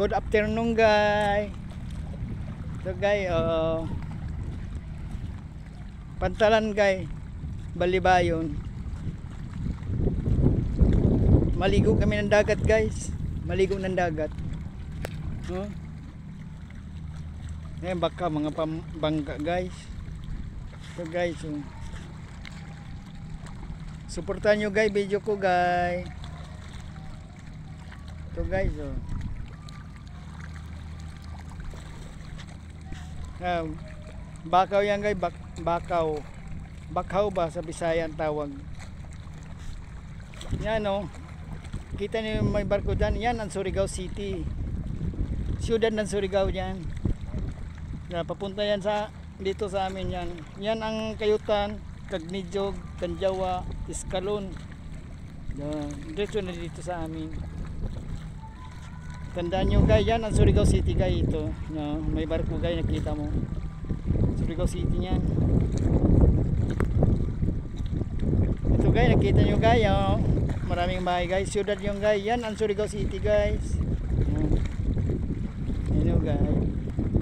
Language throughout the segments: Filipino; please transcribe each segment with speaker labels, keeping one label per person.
Speaker 1: Good afternoon, guys. So, guys, Pantalan, guys. Balibayon. Maligo kami ng dagat, guys. Maligo ng dagat. Ngayon baka mga pambangka, guys. So, guys, suportahan nyo, guys, video ko, guys. So, guys, bakaw yan, guys. Bakaw ba sa Bisaya ang tawag. Yan, kita niyo may barko dyan. Yan ang Surigao City, siyudad ng Surigao yan. Papunta yan dito sa amin yan. Yan ang Kayutan, Cagnijog, Canjawa, Iskalon. Diretso na dito sa amin. Tandaan nyo, guys, yan ang Surigao City, guys. Ito, may barko, guys, nakita mo. Surigao City yan. Ito, guys, nakita nyo, guys, maraming bahay, guys. Siyudad yung, guys, yan ang Surigao City, guys. Yan, guys.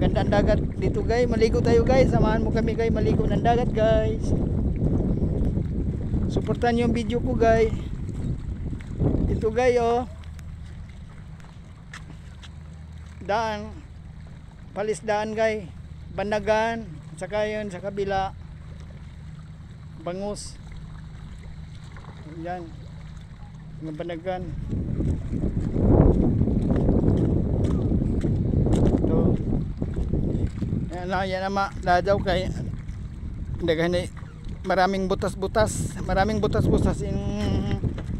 Speaker 1: Ganda ang dagat dito, guys. Maligo tayo, guys. Samahan mo kami, guys, maligo ng dagat, guys. Suportahan nyo yung video ko, guys. Ito, guys, daan, palisdaan, guys. Bandagan, saka yun sa kabila, Bangus. Yan, mga Bandagan. Ito. Yan naman, ladaw kay daghan, maraming butas-butas yung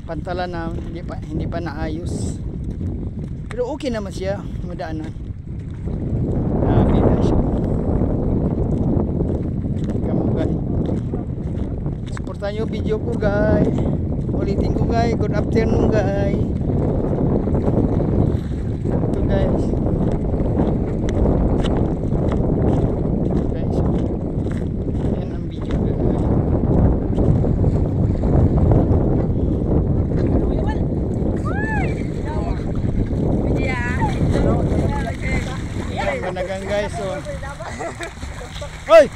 Speaker 1: pantalan na hindi pa naayos. Pero okay naman siya, madaanan. Grabe na siya. Kamu, guys. Suportahan nyo video ko, guys. Ulitin ko, guys. Good afternoon, guys. Ito, guys. Guys. Yan ang video, guys. Panagang, guys, Hoy!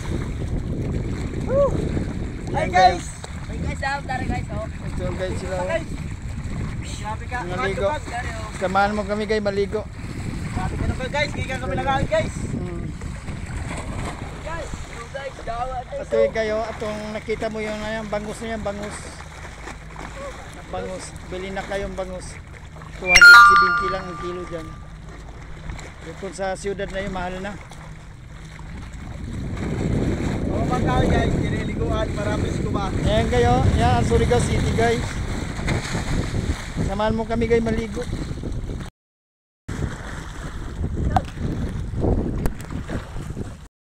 Speaker 2: Hi, guys! Hey, guys, dari, guys,
Speaker 1: Ito, guys, sila,
Speaker 2: Grabe ka.
Speaker 1: maligo. Samahan mo kami, guys, maligo.
Speaker 2: Grabe ka naman, guys. Giga kami nakain, guys. Guys, dawa, guys.
Speaker 1: Ito kayo, atong nakita mo yung bangus na yan, bangus. Bili na kayong bangus. 270 lang ang kilo dyan. Kung sa siyudad na yun, mahal na.
Speaker 2: Oo, magkakain, guys. Nililiguan, marami scuba.
Speaker 1: Ayan kayo, yan ang Surigao City, guys. Samahan mo kami, guys, maligo.